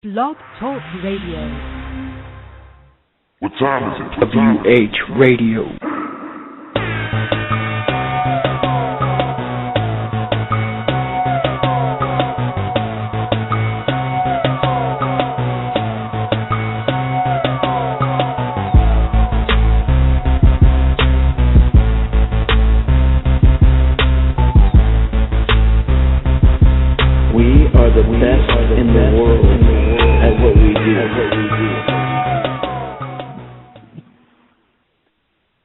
Blog Talk Radio. What time is it? WH Radio.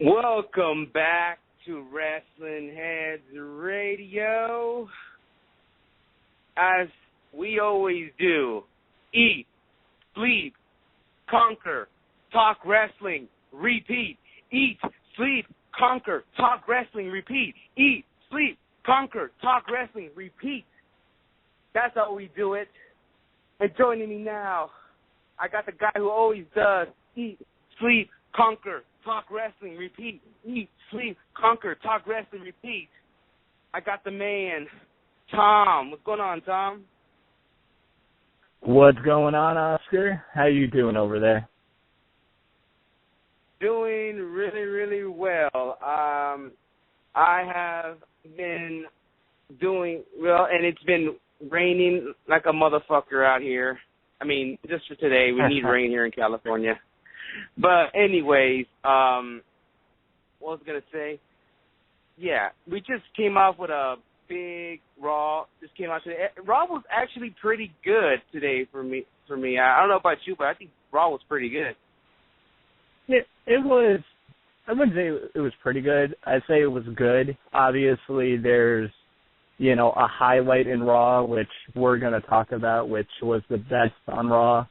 Welcome back to WrestlingHeads Radio. As we always do, eat, sleep, conquer, talk wrestling, repeat. Eat, sleep, conquer, talk wrestling, repeat. Eat, sleep, conquer, talk wrestling, repeat. That's how we do it. And joining me now, I got the guy who always does eat, sleep, conquer, talk wrestling, repeat. Eat, sleep, conquer, talk wrestling, repeat. I got the man, Tom. What's going on, Tom? What's going on, Oscar? How you doing over there? Doing really, really well. I have been doing well, and it's been raining like a motherfucker out here. I mean, just for today, we need rain here in California. But anyways, what was I going to say? Yeah, we just came off with a big Raw. Just came out today. Raw was actually pretty good today for me. I don't know about you, but I think Raw was pretty good. It was, I wouldn't say it was pretty good. I'd say it was good. Obviously, there's, a highlight in Raw, which we're going to talk about, which was the best on Raw.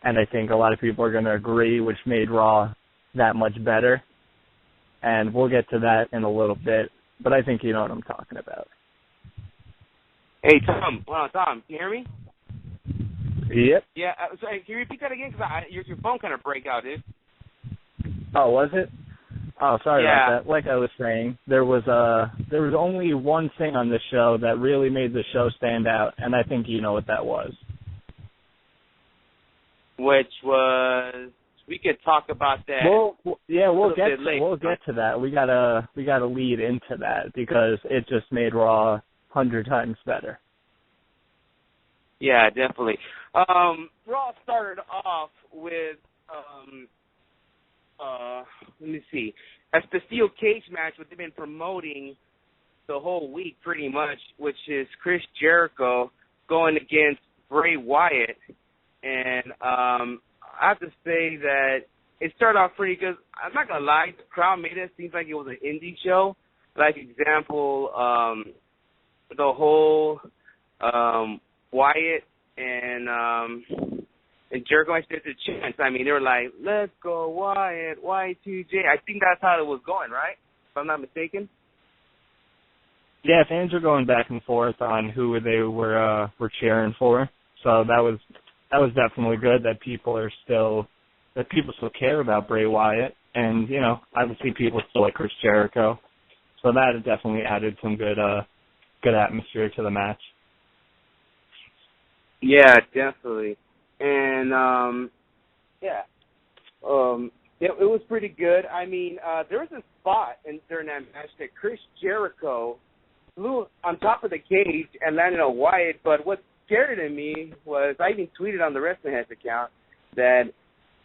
And I think a lot of people are going to agree, which made Raw that much better. And we'll get to that in a little bit. But I think you know what I'm talking about. Hey, Tom. Hold on, Tom. Can you hear me? Yep. Yeah. So, can you repeat that again? Because your phone kind of break out, dude. Oh, was it? Oh, sorry about that. Like I was saying, there was only one thing on the show that really made the show stand out, and I think you know what that was. Which was, we could talk about that. We'll get to that. We gotta lead into that because it just made Raw 100 times better. Yeah, definitely. Raw started off with let me see. That's the steel cage match, which they've been promoting the whole week pretty much, which is Chris Jericho going against Bray Wyatt. And I have to say that it started off pretty good. I'm not going to lie, the crowd made it seem like it was an indie show. Like, example, the whole Wyatt and Jericho actually did the chants. I mean, they were like, let's go Wyatt, Y2J. I think that's how it was going, right? If I'm not mistaken. Yeah, fans were going back and forth on who they were cheering for. So that was definitely good that people still care about Bray Wyatt, and obviously people still like Chris Jericho. So that definitely added some good atmosphere to the match. Yeah, definitely. And it was pretty good. I mean, there was a spot during that match that Chris Jericho flew on top of the cage and landed on Wyatt. But what scared me was, I even tweeted on the WrestlingHeads account that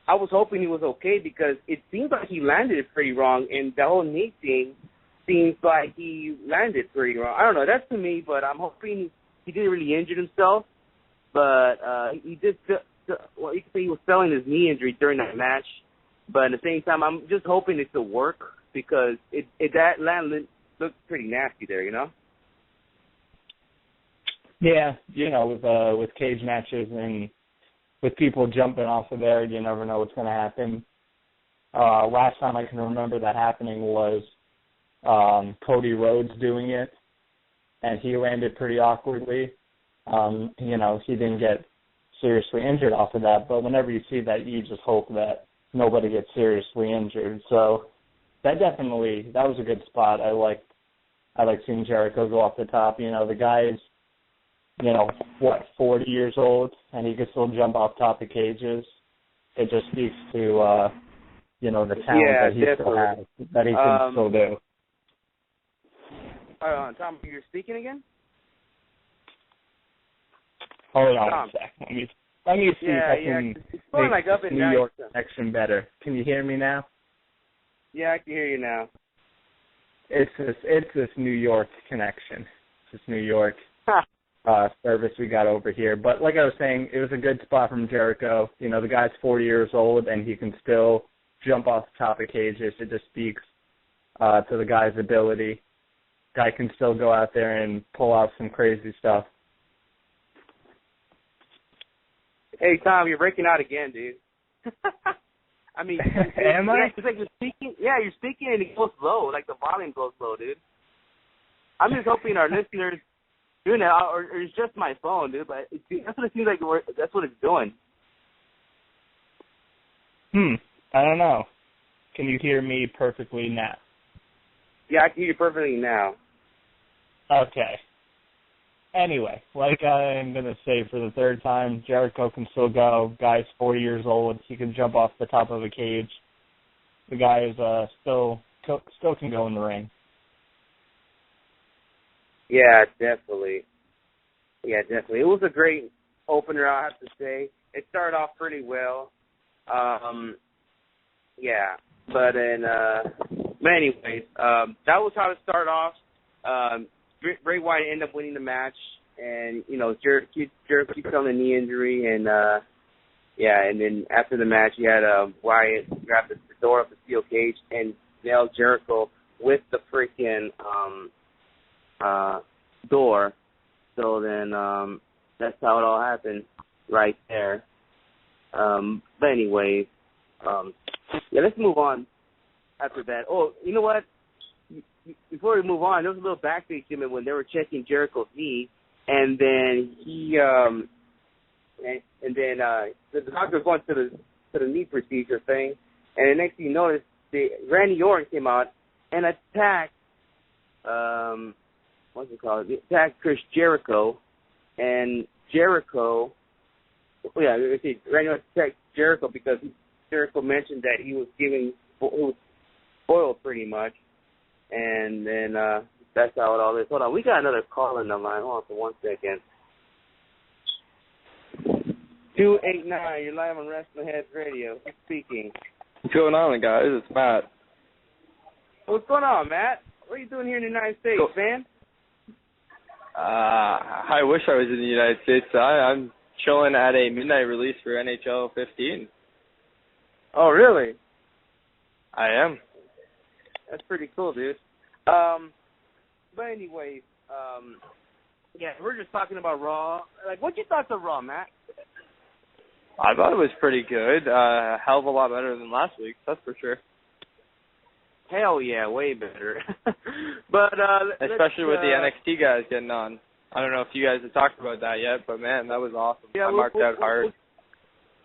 I was hoping he was okay because it seems like he landed pretty wrong, and the whole knee thing seems like he landed pretty wrong. I don't know, that's to me, but I'm hoping he didn't really injure himself. But he did. Well, you could say he was selling his knee injury during that match. But at the same time, I'm just hoping it to work because that land looked pretty nasty there, Yeah, with cage matches and with people jumping off of there, you never know what's going to happen. Last time I can remember that happening was Cody Rhodes doing it, and he landed pretty awkwardly. He didn't get seriously injured off of that, but whenever you see that, you just hope that nobody gets seriously injured. So that was a good spot. I like seeing Jericho go off the top. The guys what, 40 years old, and he can still jump off top of cages. It just speaks to, the talent that he still has, that he can still do. Tom, you're speaking again? Hold on Tom. a sec. Let me see if I can make this New York connection better. Can you hear me now? Yeah, I can hear you now. It's this New York connection. This New York service we got over here. But like I was saying, it was a good spot from Jericho. The guy's 40 years old, and he can still jump off the top of cages. It just speaks to the guy's ability. Guy can still go out there and pull out some crazy stuff. Hey, Tom, you're breaking out again, dude. I mean, am I? It's like you're speaking. Yeah, you're speaking and it goes low, like the volume goes low, dude. I'm just hoping our listeners doing that, or it's just my phone, dude. But that's what it seems like. That's what it's doing. I don't know. Can you hear me perfectly now? Yeah, I can hear you perfectly now. Okay. Anyway, like I'm going to say for the third time, Jericho can still go. Guy's 40 years old. He can jump off the top of a cage. The guy is still can go in the ring. Yeah, definitely. Yeah, definitely. It was a great opener, I have to say. It started off pretty well. Yeah, but anyways, that was how it started off. Bray Wyatt ended up winning the match, and Jericho keeps on the knee injury, and and then after the match, you had Wyatt grab the door of the steel cage and nail Jericho with the freaking door. So then that's how it all happened right there. But anyways, let's move on after that. Oh, you know what? Before we move on, there was a little backstage segment when they were checking Jericho's knee, and then the doctor was going to the knee procedure thing, and the next thing you notice, Randy Orton came out and attacked attacked Chris Jericho, and Jericho. Randy Orton attacked Jericho because Jericho mentioned that he was spoiled pretty much. And then that's how it all is. Hold on, we got another call in the line. Hold on for 1 second. 289, you're live on WrestlingHeads Radio. Who's speaking? What's going on, guys? It's Matt. What's going on, Matt? What are you doing here in the United States, man? I wish I was in the United States. I'm chilling at a midnight release for NHL 15. Oh, really? I am. That's pretty cool, dude. But anyways, we're just talking about Raw. Like, what'd you thought of Raw, Matt? I thought it was pretty good. A hell of a lot better than last week, that's for sure. Hell yeah, way better. But especially with the NXT guys getting on. I don't know if you guys have talked about that yet, but man, that was awesome. Yeah, I marked out hard.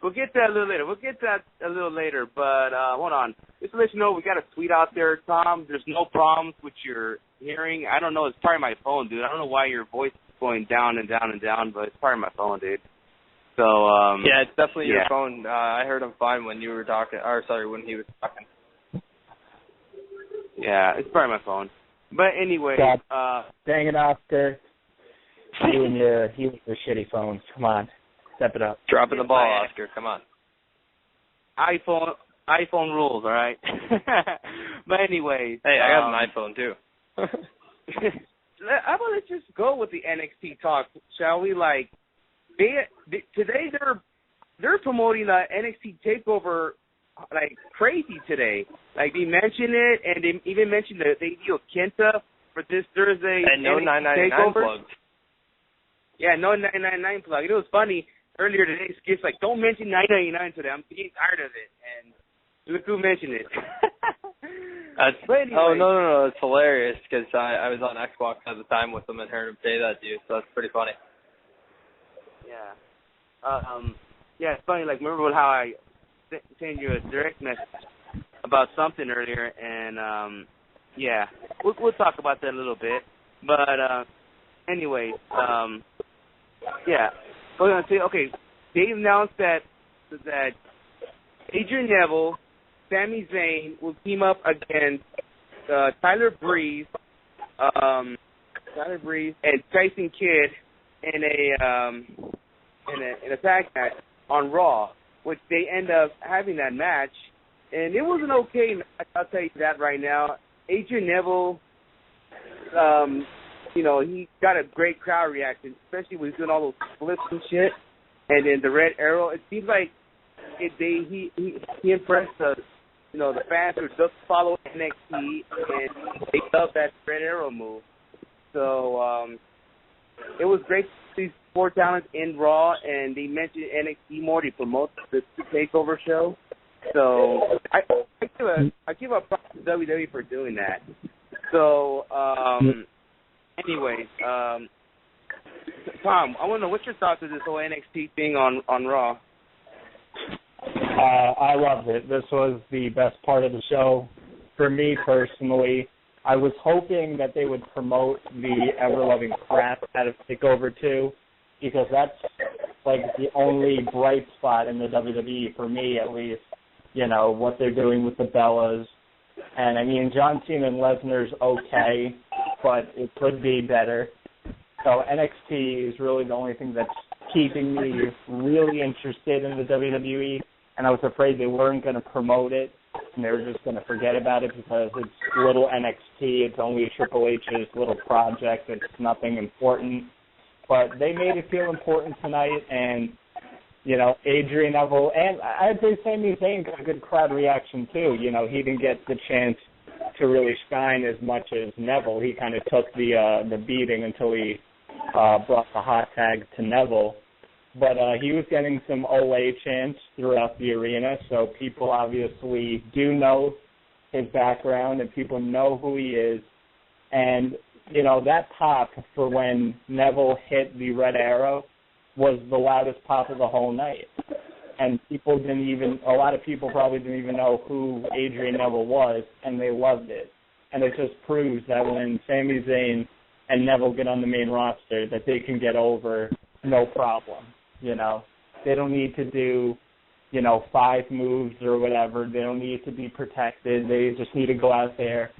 We'll get that a little later. But hold on. Just to let you know, we got a tweet out there, Tom. There's no problems with your hearing. I don't know. It's probably my phone, dude. I don't know why your voice is going down and down and down, but it's probably my phone, dude. So yeah, it's definitely your phone. I heard him fine when you were talking. Or sorry, when he was talking. Yeah, it's probably my phone. But anyway, dang it, Oscar. You and your shitty phones. Come on. Step it up. Dropping the ball, Oscar. Come on. iPhone rules, all right? But anyway. Hey, I got an iPhone, too. How about let's just go with the NXT talk, shall we? Like, today they're promoting the NXT TakeOver like crazy today. Like, they mentioned it, and they even mentioned the debut of Kenta for this Thursday. And no NXT 999 takeover. plugs. Yeah, no 999 plug. It was funny. Earlier today, Skip's like, don't mention 999 today. I'm getting tired of it. And look who mentioned it. Anyway. Oh, no. It's hilarious because I was on Xbox at the time with them and heard him say that to you, so that's pretty funny. Yeah. Yeah, it's funny. Like, remember how I sent you a direct message about something earlier, and, yeah. We'll talk about that a little bit. But, anyway, Yeah. Okay, they announced that Adrian Neville, Sami Zayn will team up against Tyler Breeze and Tyson Kidd in a tag match on Raw, which they end up having that match, and it was an okay match. I'll tell you that right now. Adrian Neville, he got a great crowd reaction, especially when he's doing all those flips and shit. And then the Red Arrow, it seems like he impressed the fans who just follow NXT, and they love that Red Arrow move. So it was great to see four talents in Raw, and they mentioned NXT more to promote the Takeover show. So I give up props to WWE for doing that. So anyways, Tom, I want to know what's your thoughts of this whole NXT thing on Raw. I loved it. This was the best part of the show for me personally. I was hoping that they would promote the ever-loving crap out of TakeOver 2, because that's like the only bright spot in the WWE, for me at least, what they're doing with the Bellas. And, I mean, John Cena and Lesnar's okay, but it could be better. So NXT is really the only thing that's keeping me really interested in the WWE, and I was afraid they weren't going to promote it, and they were just going to forget about it because it's little NXT. It's only Triple H's little project. It's nothing important. But they made it feel important tonight, and, Adrian Neville, and I'd say Sami Zayn got a good crowd reaction, too. He didn't get the chance to really shine as much as Neville. He kind of took the beating until he brought the hot tag to Neville. But he was getting some Ole chants throughout the arena, so people obviously do know his background and people know who he is. And, that pop for when Neville hit the Red Arrow was the loudest pop of the whole night. And a lot of people probably didn't even know who Adrian Neville was, and they loved it. And it just proves that when Sami Zayn and Neville get on the main roster, that they can get over no problem. They don't need to do, 5 moves or whatever. They don't need to be protected. They just need to go out there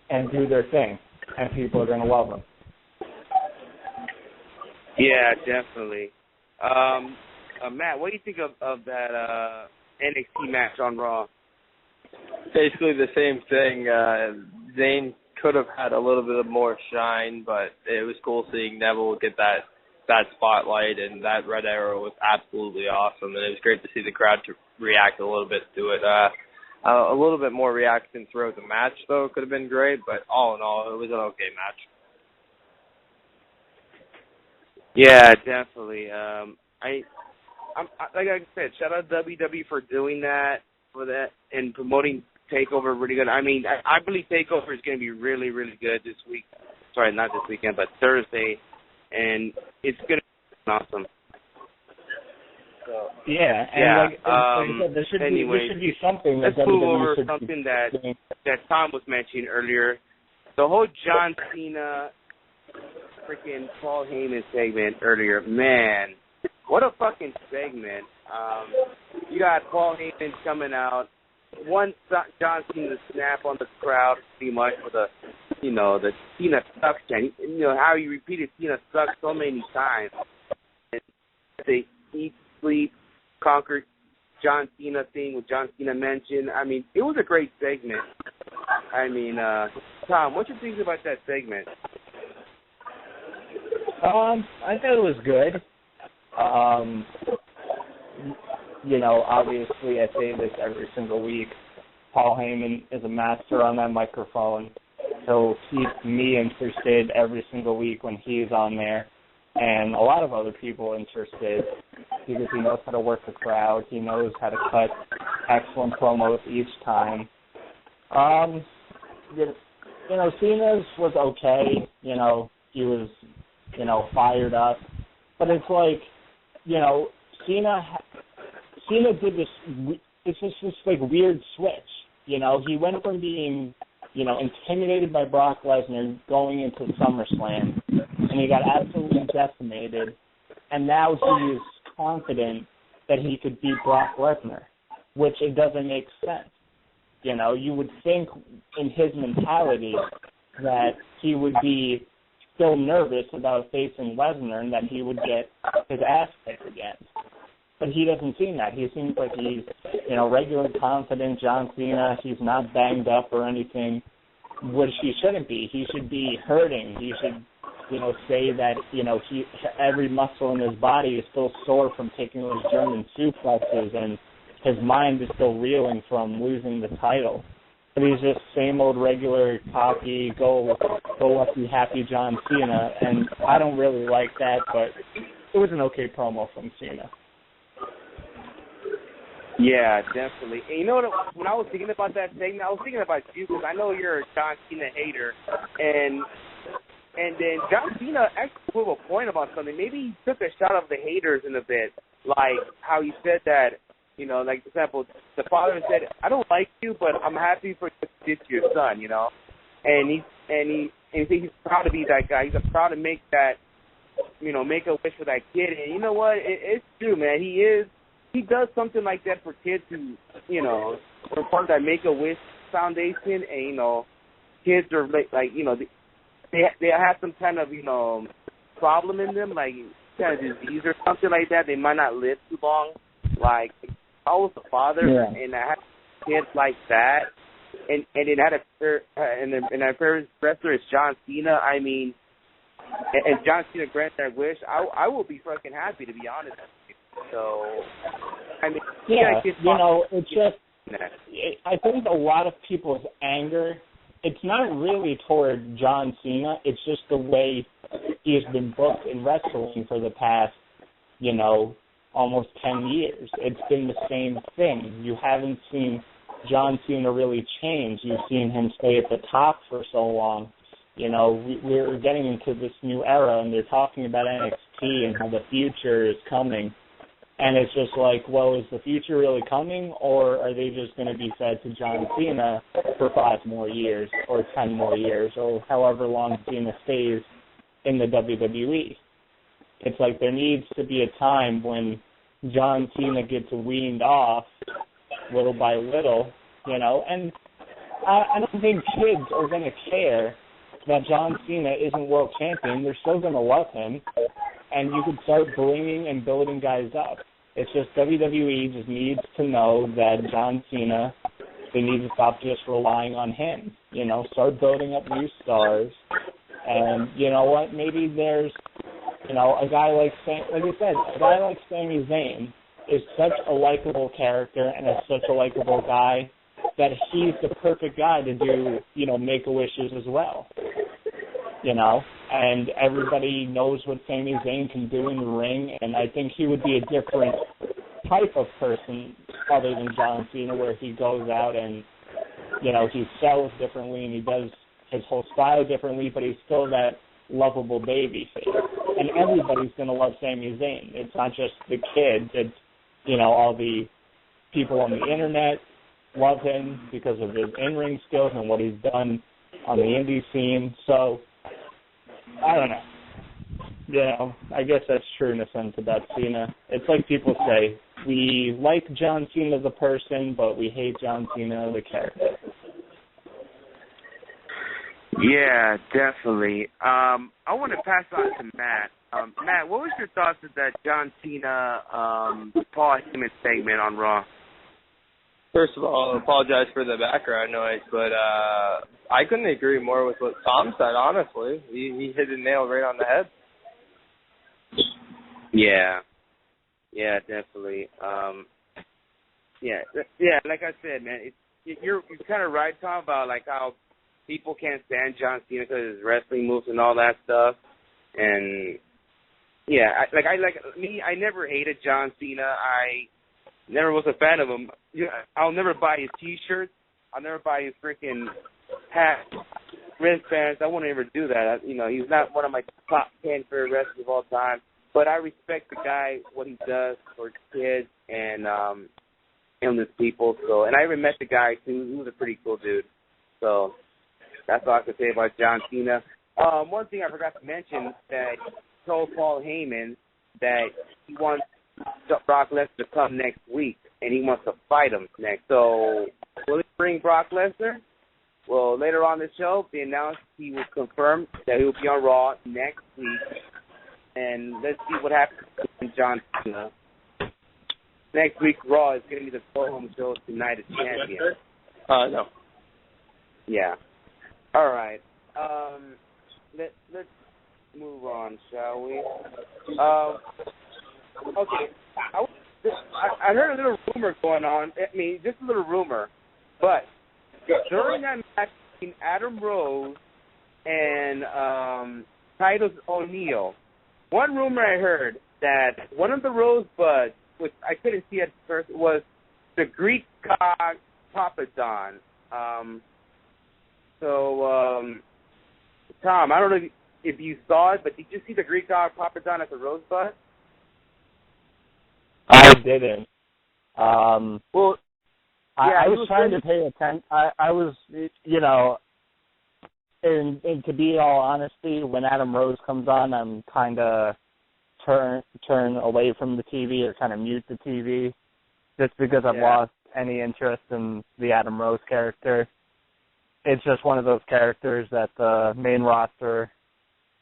and do their thing, and people are going to love them. Yeah, definitely. Matt, what do you think of that NXT match on Raw? Basically the same thing. Zayn could have had a little bit more shine, but it was cool seeing Neville get that spotlight, and that Red Arrow was absolutely awesome, and it was great to see the crowd to react a little bit to it. A little bit more reaction throughout the match, though, could have been great, but all in all, it was an okay match. Yeah, definitely. Like I said, shout out WWE for doing that, and promoting TakeOver really good. I mean, I believe TakeOver is going to be really, really good this week. Sorry, not this weekend, but Thursday. And it's going to be awesome. So, yeah, and like I said, there should be something. Let's move over something that Tom was mentioning earlier. The whole John Cena, freaking Paul Heyman segment earlier. Man, what a fucking segment. You got Paul Heyman coming out. One John Cena snap on the crowd, pretty much, for the Cena sucks chant. How you repeated Cena sucks so many times. And the eat, sleep, conquer John Cena thing with John Cena mentioned. I mean, it was a great segment. I mean, Tom, what you think about that segment? I thought it was good. Obviously I say this every single week. Paul Heyman is a master on that microphone. He'll keep me interested every single week when he's on there, and a lot of other people interested, because he knows how to work the crowd. He knows how to cut excellent promos each time. Cena's was okay. He was, fired up. But it's like, Cena did this, it's just this, weird switch. He went from being, intimidated by Brock Lesnar going into SummerSlam, and he got absolutely decimated. and now he is confident that he could beat Brock Lesnar, which it doesn't make sense. You know, you would think in his mentality that he would be still nervous about facing Lesnar and that he would get his ass kicked again. But he doesn't seem that. He seems like he's, you know, regular confident John Cena. He's not banged up or anything, which he shouldn't be. He should be hurting. He should, you know, say that, you know, every muscle in his body is still sore from taking those German suplexes, and his mind is still reeling from losing the title. But he's just same old regular cocky, go lucky, happy John Cena, and I don't really like that, but it was an okay promo from Cena. Yeah, definitely. And you know what? When I was thinking about that segment, I was thinking about you because I know you're a John Cena hater, and then John Cena actually put a point about something. Maybe he took a shot of the haters in a bit, like how he said that, you know, like for example, the father said, "I don't like you, but I'm happy for you to get your son," you know, and he's proud to be that guy. He's proud to make that, you know, make a wish for that kid. And you know what? It's true, man. He does something like that for kids who, you know, are part of that Make-A-Wish Foundation, and, you know, kids are, like you know, they have some kind of, you know, problem in them, like kind of disease or something like that. They might not live too long. Like, I was a father, and I had kids like that, and it had and our parents' wrestler is John Cena. I mean, and John Cena grants that wish. I will be fucking happy, to be honest with you. So, I mean, yeah, you know, it's just, I think a lot of people's anger, it's not really toward John Cena, it's just the way he's been booked in wrestling for the past, you know, almost 10 years. It's been the same thing. You haven't seen John Cena really change. You've seen him stay at the top for so long. You know, we're getting into this new era, and they're talking about NXT and how the future is coming. And it's just like, well, is the future really coming, or are they just going to be fed to John Cena for 5 more years or 10 more years or however long Cena stays in the WWE? It's like there needs to be a time when John Cena gets weaned off little by little, you know, and I don't think kids are going to care that John Cena isn't world champion. They're still going to love him, and you could start bringing and building guys up. It's just WWE just needs to know that John Cena, they need to stop just relying on him. You know, start building up new stars. And you know what? Maybe there's, you know, a guy like you said, a guy like Sami Zayn is such a likable character and is such a likable guy that he's the perfect guy to do, you know, Make-A-Wishes as well. You know, and everybody knows what Sami Zayn can do in the ring, and I think he would be a different type of person other than John Cena, where he goes out and, you know, he sells differently and he does his whole style differently, but he's still that lovable baby face. And everybody's going to love Sami Zayn. It's not just the kids. It's, you know, all the people on the internet love him because of his in-ring skills and what he's done on the indie scene. So, I don't know. You know, I guess that's true in a sense about Cena. It's like people say, we like John Cena the person, but we hate John Cena the character. Yeah, definitely. I want to pass on to Matt. Matt, what was your thoughts of that John Cena, Paul Heyman segment on Raw? First of all, I apologize for the background noise, but I couldn't agree more with what Tom said, honestly. He hit the nail right on the head. Yeah, definitely. Yeah, like I said, man, you're kind of right, Tom, about like how people can't stand John Cena because of his wrestling moves and all that stuff. And yeah, I never hated John Cena. I never was a fan of him. I'll never buy his T-shirts. I'll never buy his freaking hat, wristbands. I wouldn't ever do that. You know, he's not one of my top 10 favorite wrestlers of all time. But I respect the guy, what he does for kids and illness people. So, and I even met the guy too. He was a pretty cool dude. So that's all I can say about John Cena. One thing I forgot to mention that he told Paul Heyman that he wants Brock Lesnar to come next week, and he wants to fight him next. So will he bring Brock Lesnar? Well, later on the show, they announced he will confirm that he will be on Raw next week. And let's see what happens with John Cena. Next week, Raw is going to be the go-home show to Night of Champions. No. Yeah. All right. Let's move on, shall we? Okay. I heard a little rumor going on. I mean, just a little rumor. But during that match between Adam Rose and Titus O'Neil, one rumor I heard that one of the Rosebuds, which I couldn't see at first, was the Greek god Papadon. Tom, I don't know if you saw it, but did you see the Greek god Papadon at the Rosebud? I didn't. Well, I was trying to pay attention. I was, you know, and to be all honesty, when Adam Rose comes on, I'm kind of turn away from the TV or kind of mute the TV just because I've lost any interest in the Adam Rose character. It's just one of those characters that the main roster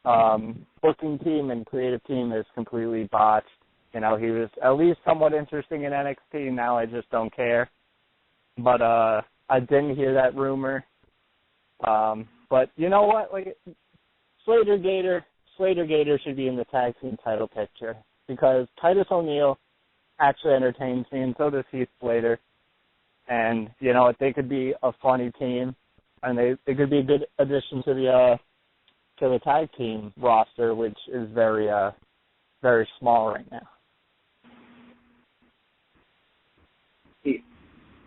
booking team and creative team is completely botched. You know, he was at least somewhat interesting in NXT. Now I just don't care. But I didn't hear that rumor. But you know what? Like Slater Gator should be in the tag team title picture because Titus O'Neil actually entertains me, and so does Heath Slater. And you know, they could be a funny team, and they could be a good addition to the tag team roster, which is very small right now.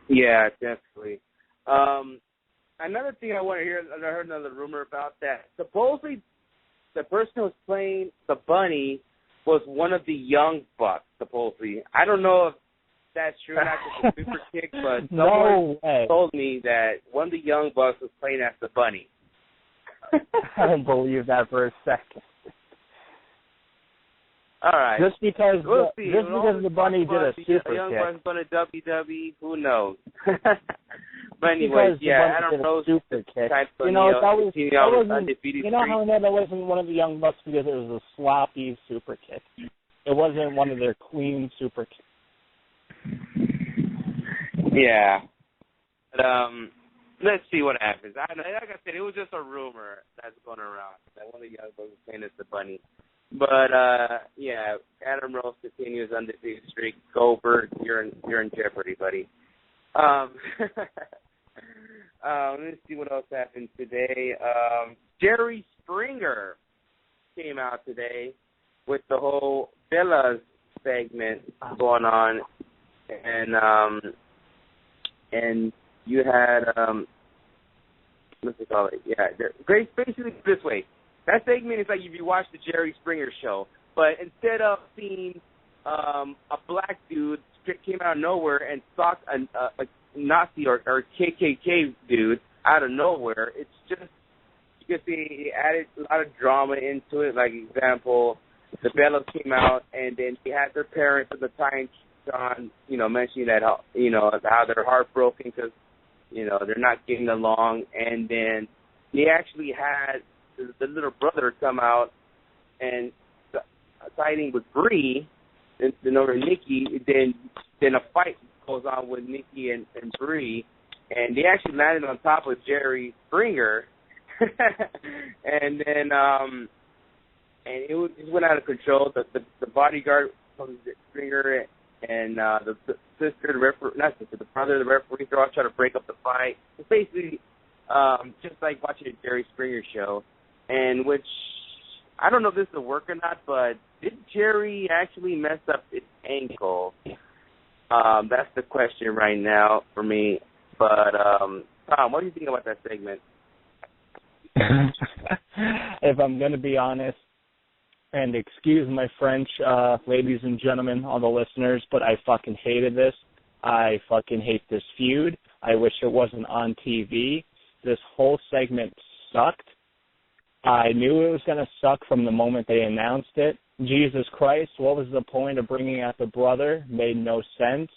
Yeah, definitely. Another thing I want to hear, I heard another rumor about that. Supposedly, the person who was playing the Bunny was one of the Young Bucks, supposedly. I don't know if that's true, not just a super kick, but someone told me that one of the Young Bucks was playing as the Bunny. I don't believe that for a second. All right. Just because the Bunny did a super kick. Young Bucks going to WWE, who knows? But anyway, yeah, Adam Rose super kick. You know, that how that wasn't one of the Young Bucks because it was a sloppy super kick. It wasn't one of their clean super kicks. Yeah. But, let's see what happens. Like I said, it was just a rumor that's going around that one of the Young Bucks was playing as the Bunny. But yeah, Adam Rose continues undefeated streak. Goldberg, you're in jeopardy, buddy. Let's see what else happened today. Jerry Springer came out today with the whole Bellas segment going on, and you had what's it called? Yeah, basically this way. That segment is like if you watch the Jerry Springer show, but instead of seeing a black dude came out of nowhere and socked a Nazi or KKK dude out of nowhere, it's just, you can see he added a lot of drama into it. Like, example, the Bellas came out and then they had their parents at the time, John, mentioning that, how they're heartbroken because, they're not getting along. And then they actually had the little brother come out and siding with Bree, then over Nikki, then a fight goes on with Nikki and Bree, and they actually landed on top of Jerry Springer, and then and it just went out of control. The bodyguard from Springer and the sister, the brother, the referee, they're all trying to break up the fight. It's basically just like watching a Jerry Springer show, and which I don't know if this will work or not, but did Jerry actually mess up his ankle? That's the question right now for me. But, Tom, what do you think about that segment? If I'm going to be honest, and excuse my French, ladies and gentlemen, all the listeners, but I fucking hated this. I fucking hate this feud. I wish it wasn't on TV. This whole segment sucked. I knew it was going to suck from the moment they announced it, Jesus Christ, what was the point of bringing out the brother? Made no sense.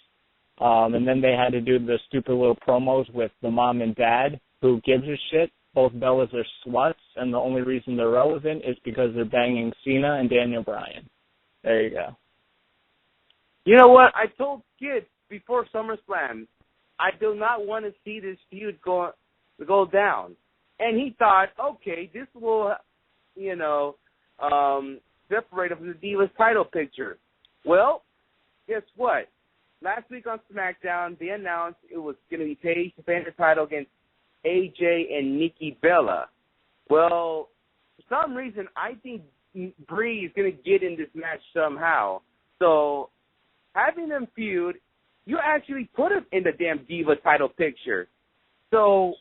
And then they had to do the stupid little promos with the mom and dad. Who gives a shit? Both Bellas are sluts, and the only reason they're relevant is because they're banging Cena and Daniel Bryan. There you go. You know what? I told kids before SummerSlam, I do not want to see this feud go down. And he thought, okay, this will, separate him from the Divas title picture. Well, guess what? Last week on SmackDown, they announced it was going to be Paige defending the title against AJ and Nikki Bella. Well, for some reason, I think Brie is going to get in this match somehow. So, having them feud, you actually put him in the damn Diva title picture. So,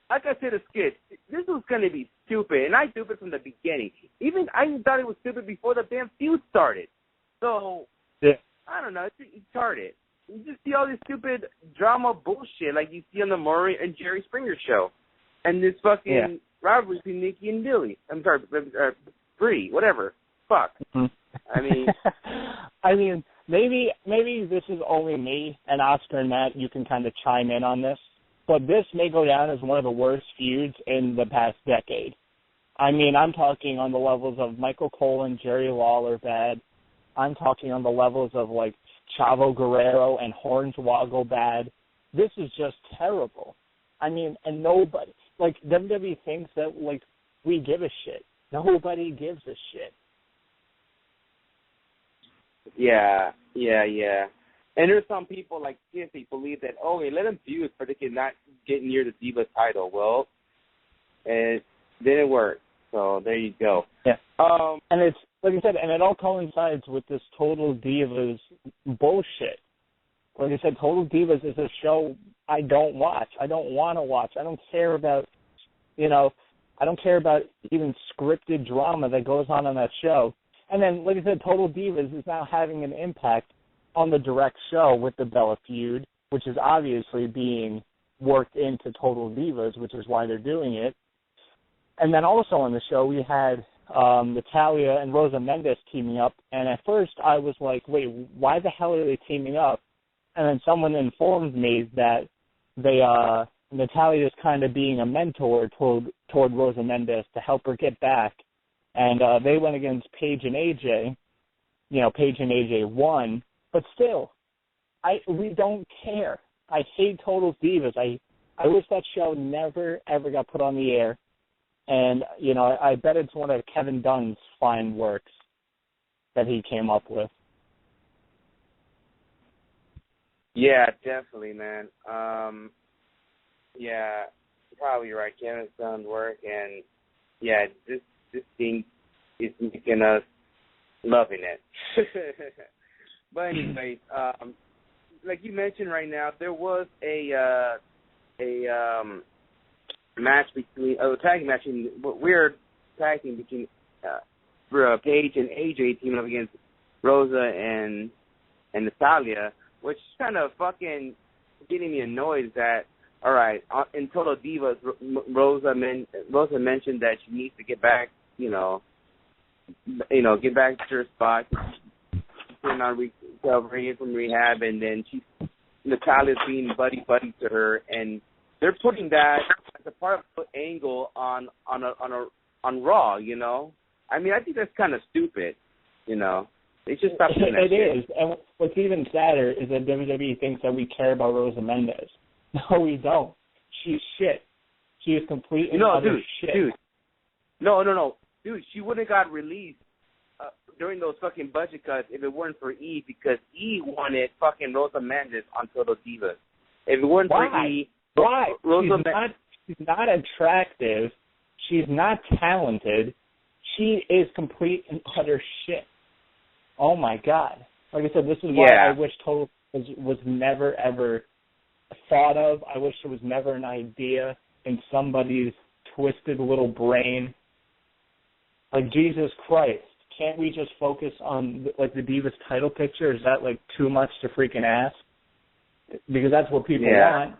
like I said, skid, this was going to be stupid, and I stupid from the beginning. Even I thought it was stupid before the damn feud started. So, yeah. I don't know, it's retarded. You just see all this stupid drama bullshit like you see on the Maury and Jerry Springer show. And this fucking rivalry between Nikki and Billy. I'm sorry, Brie, whatever. Fuck. I mean, maybe this is only me, and Oscar and Matt, you can kind of chime in on this. But this may go down as one of the worst feuds in the past decade. I mean, I'm talking on the levels of Michael Cole and Jerry Lawler bad. I'm talking on the levels of, like, Chavo Guerrero and Hornswoggle bad. This is just terrible. I mean, and nobody, like, WWE thinks that, like, we give a shit. Nobody gives a shit. Yeah. And there's some people, like, seriously believe that, let them feud for they can not get near the Divas title. Well, it didn't work. So there you go. Yeah. And it's, like I said, and it all coincides with this Total Divas bullshit. Like I said, Total Divas is a show I don't watch. I don't want to watch. I don't care about, I don't care about even scripted drama that goes on that show. And then, like I said, Total Divas is now having an impact on the direct show with the Bella feud, which is obviously being worked into Total Divas, which is why they're doing it. And then also on the show, we had Natalya and Rosa Mendes teaming up. And at first, I was like, wait, why the hell are they teaming up? And then someone informed me that Natalya is kind of being a mentor toward Rosa Mendes to help her get back. And they went against Paige and AJ. Paige and AJ won. But still, we don't care. I hate Total Divas. I wish that show never, ever got put on the air. And, I bet it's one of Kevin Dunn's fine works that he came up with. Yeah, definitely, man. Yeah, you're probably right. Kevin Dunn's work. And, yeah, this thing is making us loving it. But anyways, like you mentioned right now, there was a match between tag match in weird tag team between Paige and AJ teaming up against Rosa and Natalya, which is kind of fucking getting me annoyed. That all right in Total Divas, Rosa mentioned that she needs to get back, get back to her spot. She's not recovering from rehab, and then Natalya's being buddy to her, and they're putting that as a part of the angle on Raw, I mean, I think that's kind of stupid, They should stop doing that. It is, and what's even sadder is that WWE thinks that we care about Rosa Mendes. No, we don't. She's shit. She is complete and utter shit. Dude. No. Dude, she wouldn't have got released during those fucking budget cuts if it weren't for E, because E wanted fucking Rosa Mendes on Total Divas. If it weren't for E... Why? She's not attractive. She's not talented. She is complete and utter shit. Oh, my God. Like I said, this is why I wish Total was never, ever thought of. I wish it was never an idea in somebody's twisted little brain. Like, Jesus Christ. Can't we just focus on, like, the Divas title picture? Is that, like, too much to freaking ask? Because that's what people want.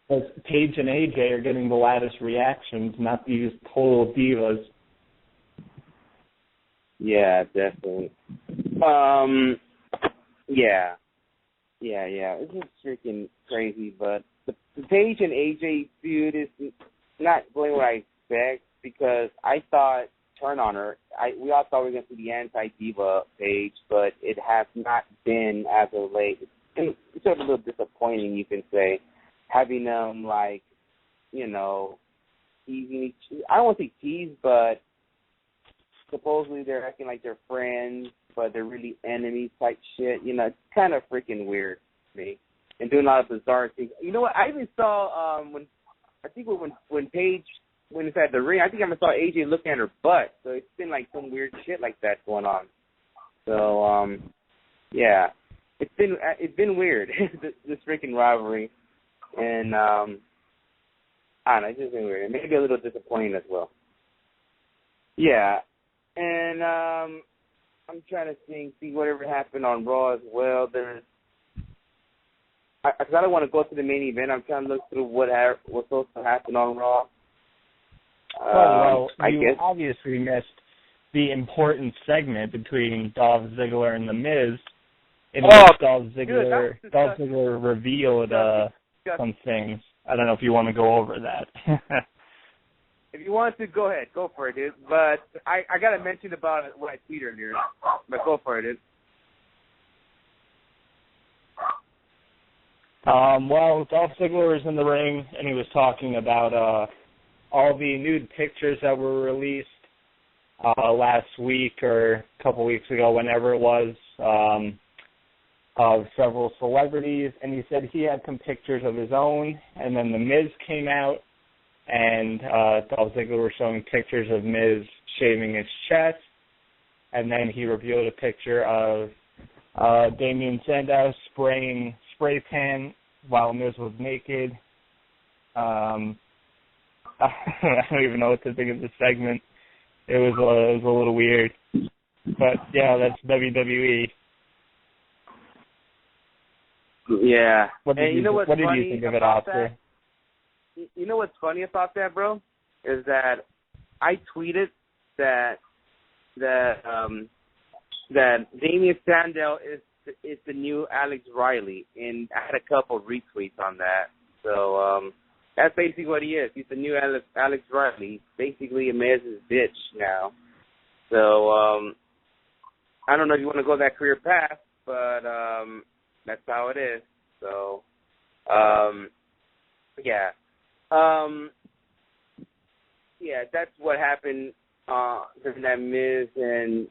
Because Paige and AJ are getting the loudest reactions, not these Total Divas. Yeah, definitely. Yeah. It's just freaking crazy, but the Paige and AJ feud is not going what I expect because I thought turn on her. We all thought we were going to see the anti-diva Paige, but it has not been as of late. It's sort of a little disappointing, you can say, having them teasing. I don't want to say tease, but supposedly they're acting like they're friends, but they're really enemies type shit. It's kind of freaking weird to me. And doing a lot of bizarre things. You know what? I even saw when Paige went inside the ring, I think I even saw AJ looking at her butt. So it's been like some weird shit like that going on. So yeah, it's been weird this freaking rivalry, and I don't know, it's just been weird. Maybe a little disappointing as well. Yeah, and I'm trying to see whatever happened on Raw as well. Because I don't want to go to the main event. I'm trying to look through what's supposed to happen on Raw. Well, you guess. obviously missed the important segment between Dolph Ziggler and The Miz, in which Dolph Ziggler revealed some things. I don't know if you want to go over that. If you want to, go ahead. Go for it, dude. But I got to mention about what I tweeted earlier. But go for it, dude. Well, Dolph Ziggler was in the ring, and he was talking about all the nude pictures that were released last week or a couple weeks ago, whenever it was, of several celebrities. And he said he had some pictures of his own, and then The Miz came out, and Dolph Ziggler was showing pictures of Miz shaving his chest, and then he revealed a picture of Damien Sandow spraying spray tan while Miz was naked. I don't even know what to think of this segment. It was a little weird, but yeah, that's WWE. Yeah. What did you think of it, Oscar? You know what's funny about that, bro? Is that I tweeted that Damien Sandow is the new Alex Riley, and I had a couple retweets on that. So that's basically what he is. He's the new Alex Riley. Basically, a Miz's bitch now. So I don't know if you want to go that career path, but that's how it is. So yeah. Yeah, that's what happened during that Miz and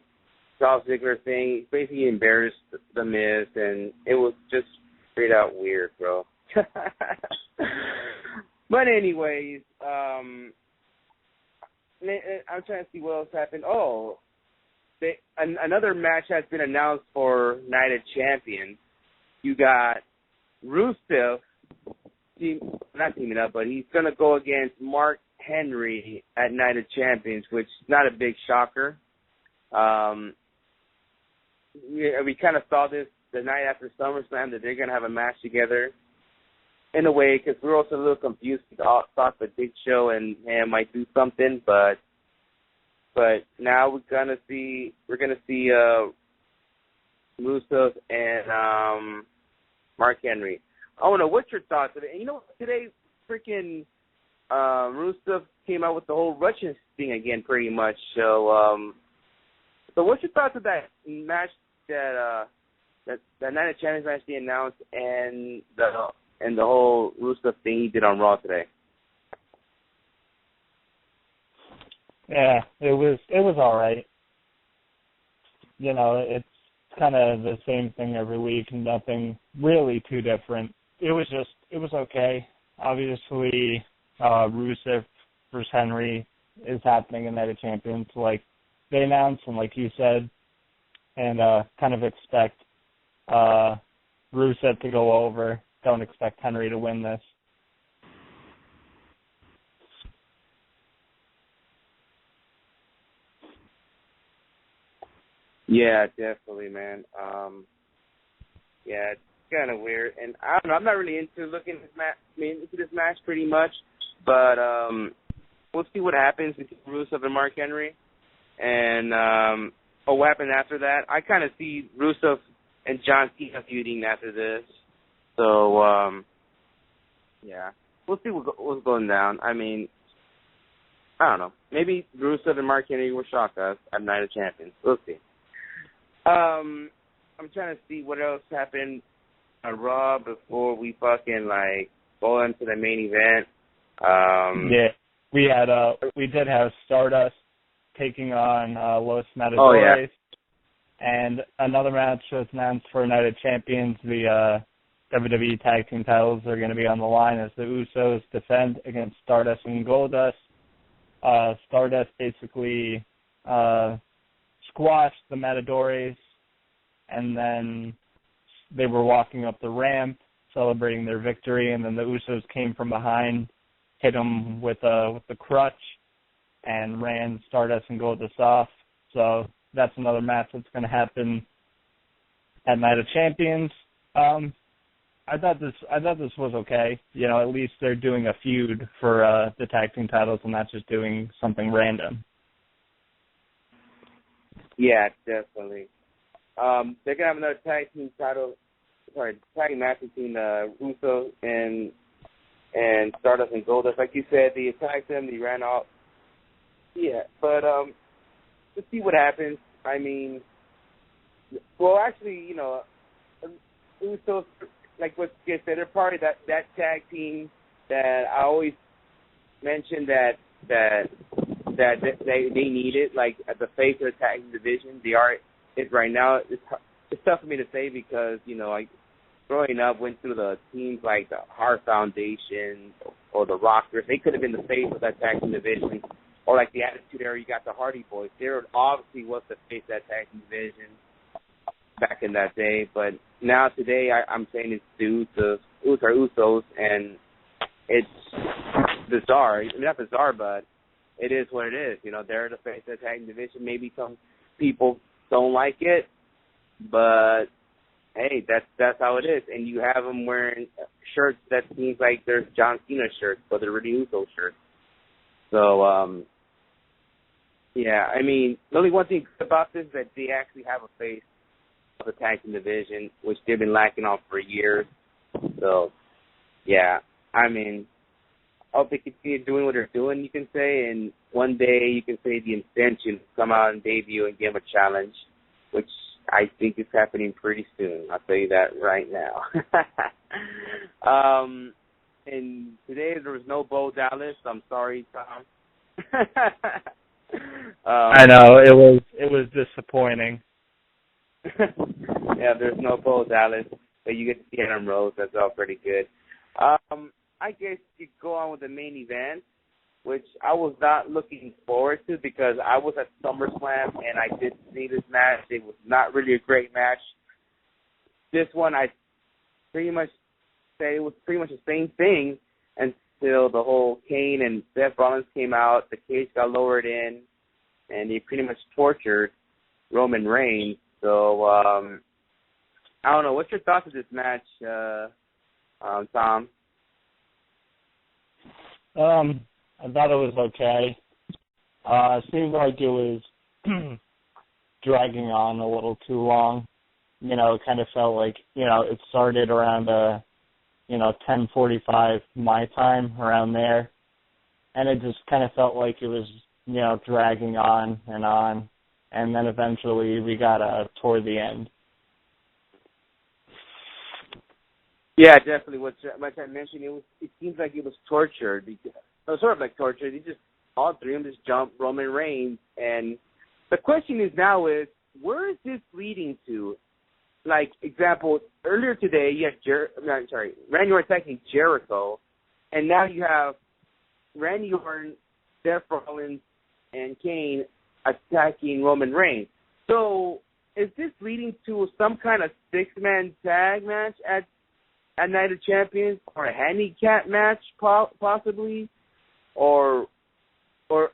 Dolph Ziggler thing. He basically embarrassed the Miz, and it was just straight out weird, bro. But anyways, I'm trying to see what else happened. Oh, another match has been announced for Night of Champions. You got Rusev, not teaming up, but he's going to go against Mark Henry at Night of Champions, which is not a big shocker. We kind of saw this the night after SummerSlam that they're going to have a match together in a way, because we're also a little confused. We thought the Big Show and him might do something, but now we're gonna see Rusev and Mark Henry. I don't know, what's your thoughts of it? And you know, today freaking Rusev came out with the whole Russian thing again, pretty much. So what's your thoughts of that match that Night of Champions match they announced and the whole Rusev thing he did on Raw today? Yeah, it was all right. You know, it's kind of the same thing every week, nothing really too different. It was okay. Obviously, Rusev versus Henry is happening in Night of Champions, like they announced and like you said, and kind of expect Rusev to go over. Don't expect Henry to win this. Yeah, definitely, man. Yeah, it's kind of weird, and I don't know. I'm not really into looking at this match pretty much, but we'll see what happens between Rusev and Mark Henry, and what happened after that. I kind of see Rusev and John Cena feuding after this. So, yeah. We'll see what's going down. I mean, I don't know. Maybe Rusev and Mark Henry will shock us at Night of Champions. We'll see. I'm trying to see what else happened on Raw before we fucking, go into the main event. Yeah. We did have Stardust taking on Los Matadores. And another match was announced for Night of Champions. The WWE Tag Team titles are going to be on the line as the Usos defend against Stardust and Goldust. Stardust basically squashed the Matadores, and then they were walking up the ramp celebrating their victory, and then the Usos came from behind, hit them with the crutch, and ran Stardust and Goldust off. So that's another match that's going to happen at Night of Champions. I thought this was okay. You know, at least they're doing a feud for the tag team titles and not just doing something random. Yeah, definitely. They're gonna have another tag match between Russo and Stardust and Goldust. Like you said, they attacked them, they ran off. Yeah, but let's see what happens. I mean, well, actually, you know, Usos, like what you said, they're part of that tag team that I always mentioned that they need it, like at the face of the tag team division. They are it right now. It's tough for me to say because, you know, like growing up, went through the teams like the Heart Foundation or the Rockers. They could have been the face of that tag team division. Or like the Attitude Era, you got the Hardy Boys. They obviously was the face of that tag team division back in that day. But now today, I'm saying it's due to Usos, and it's bizarre. I mean, not bizarre, but it is what it is. You know, they're the face of the tag team division. Maybe some people don't like it, but hey, that's how it is. And you have them wearing shirts that seems like they're John Cena shirts, but they're really Uso shirts. So, yeah, I mean, the only one thing about this is that they actually have a face of the tag team division, which they've been lacking on for years. So, yeah, I mean, I hope they continue doing what they're doing, you can say, and one day you can say the Ascension come out and debut and give them a challenge, which I think is happening pretty soon. I'll tell you that right now. And today there was no Bo Dallas. I'm sorry, Tom. I know it was disappointing. Yeah, there's no Bo Dallas, but you get to see Adam Rose. That's all pretty good. I guess you go on with the main event, which I was not looking forward to because I was at SummerSlam and I did see this match. It was not really a great match. This one, I pretty much say it was pretty much the same thing until the whole Kane and Seth Rollins came out. The cage got lowered in, and they pretty much tortured Roman Reigns. So, I don't know. What's your thoughts of this match, Tom? I thought it was okay. It seemed like it was dragging on a little too long. You know, it kind of felt like, you know, it started around 10:45 my time, around there. And it just kind of felt like it was, you know, dragging on. And then eventually we got toward the end. Yeah, definitely. What I mentioned, it seems like it was tortured. Sort of like torture. They just, all three of them just jumped Roman Reigns. And the question is now is, where is this leading to? Like, example, earlier today, you had Randy Orton attacking Jericho, and now you have Randy Orton, Seth Rollins, and Kane attacking Roman Reigns. So, is this leading to some kind of six-man tag match at Night of Champions, or a handicap match possibly, or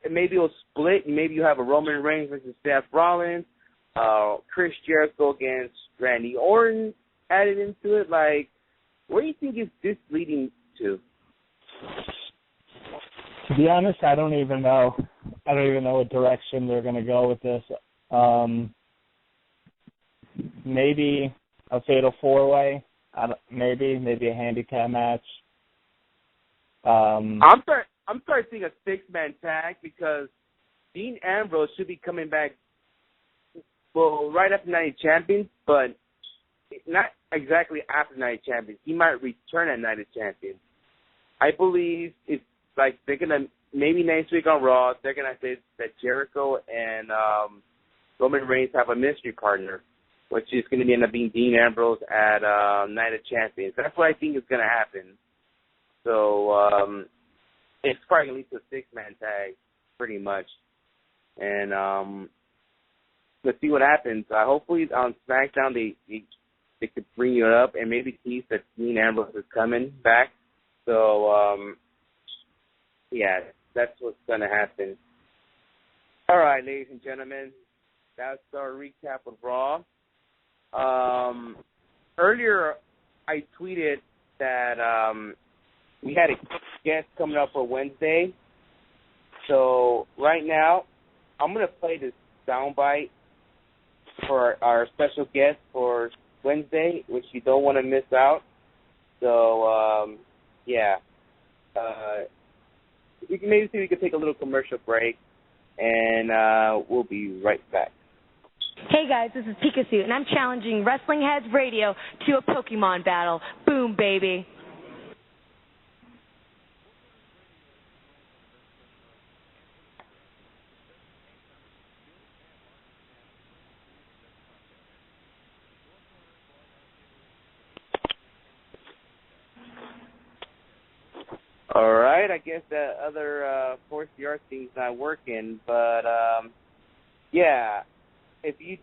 maybe it'll split, and maybe you have a Roman Reigns versus Seth Rollins, Chris Jericho against Randy Orton added into it. Like, where do you think is this leading to? To be honest, I don't even know what direction they're going to go with this. maybe a fatal four-way. Maybe a handicap match. I'm starting to think a six-man tag because Dean Ambrose should be coming back, well, right after Night of Champions, but not exactly after Night of Champions. He might return at Night of Champions. I believe it's like they're going to, maybe next week on Raw, they're going to say that Jericho and Roman Reigns have a mystery partner, which is going to end up being Dean Ambrose at Night of Champions. That's what I think is going to happen. So it's probably going to lead to a six-man tag, pretty much. And let's see what happens. Hopefully on SmackDown they could bring it up and maybe tease that Dean Ambrose is coming back. So, yeah, that's what's going to happen. All right, ladies and gentlemen, that's our recap of Raw. Earlier, I tweeted that we had a guest coming up for Wednesday. So right now, I'm going to play this soundbite for our special guest for Wednesday, which you don't want to miss out. So, yeah. We can maybe see if we can take a little commercial break, and we'll be right back. Hey guys, this is Pikachu, and I'm challenging WrestlingHeads Radio to a Pokemon battle. Boom, baby. All right, I guess that other 4CR thing's not working, but yeah, if you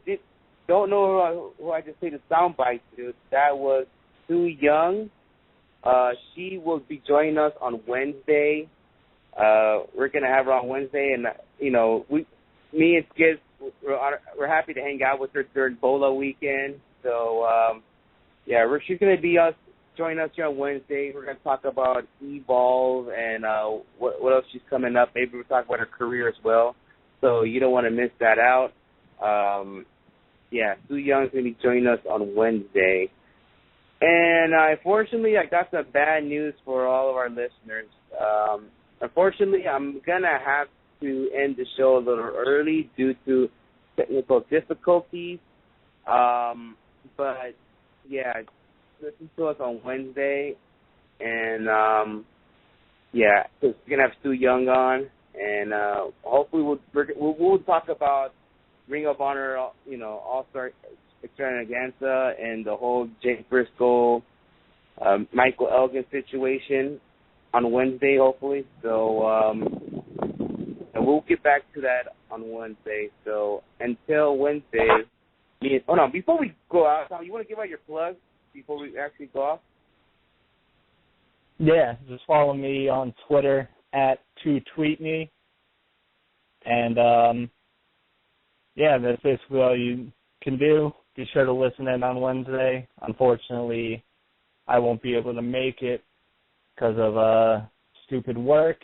don't know who I just played the soundbite to, that was Sue Young. She will be joining us on Wednesday. We're gonna have her on Wednesday, and me and Skiz, we're happy to hang out with her during Bola weekend. So yeah, she's gonna be join us here on Wednesday. We're going to talk about Evolve and what else she's coming up. Maybe we'll talk about her career as well. So you don't want to miss that out. Yeah, Sue Young's going to be joining us on Wednesday. And unfortunately, I got some bad news for all of our listeners. Unfortunately, I'm going to have to end the show a little early due to technical difficulties. But, yeah, listen to us on Wednesday, and yeah, because we're gonna have Stu Young on, and hopefully we'll talk about Ring of Honor, All-Star Extravaganza and the whole Jake Briscoe, Michael Elgin situation on Wednesday, hopefully. So and we'll get back to that on Wednesday. So until Wednesday, before we go out, Tom, you want to give out your plugs before we actually go off? Yeah, just follow me on Twitter @2tweetme. And, yeah, that's basically all you can do. Be sure to listen in on Wednesday. Unfortunately, I won't be able to make it because of stupid work,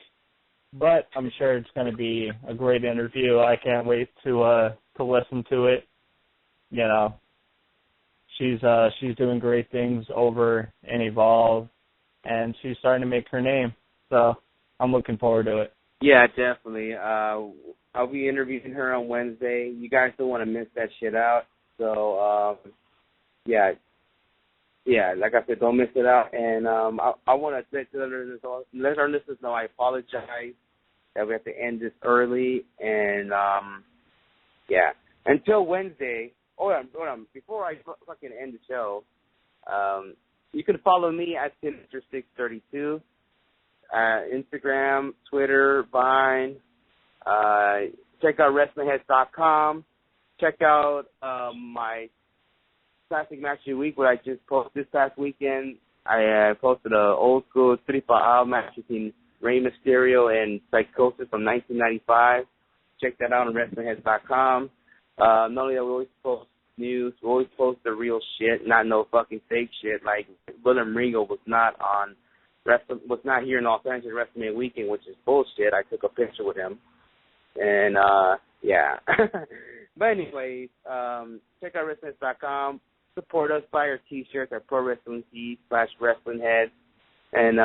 but I'm sure it's going to be a great interview. I can't wait to listen to it. She's doing great things over in Evolve, and she's starting to make her name. So I'm looking forward to it. Yeah, definitely. I'll be interviewing her on Wednesday. You guys don't want to miss that shit out. So, yeah, like I said, don't miss it out. And I want to let our listeners know I apologize that we have to end this early. And, yeah, until Wednesday. Hold on. Before I fucking end the show, you can follow me at Sinister632, Instagram, Twitter, Vine. Check out WrestlingHeads.com. Check out my Classic Match of the Week, where I just posted this past weekend. I posted an old school 35-hour match between Rey Mysterio and Psychosis from 1995. Check that out on WrestlingHeads.com. Not only that, we always post news, we always post the real shit, not no fucking fake shit. Like William Regal was not here in Los Angeles WrestleMania weekend, which is bullshit. I took a picture with him, and yeah. But anyways, check out WrestlingHeads.com. Support us, buy our T-shirts at ProWrestlingTees/WrestlingHeads. And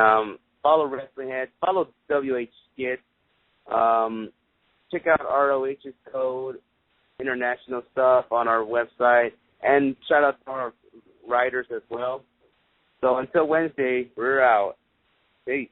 follow Wrestling Heads. Follow WH Skits. Check out ROH's code, international stuff on our website. And shout out to our writers as well. So until Wednesday, we're out. Peace.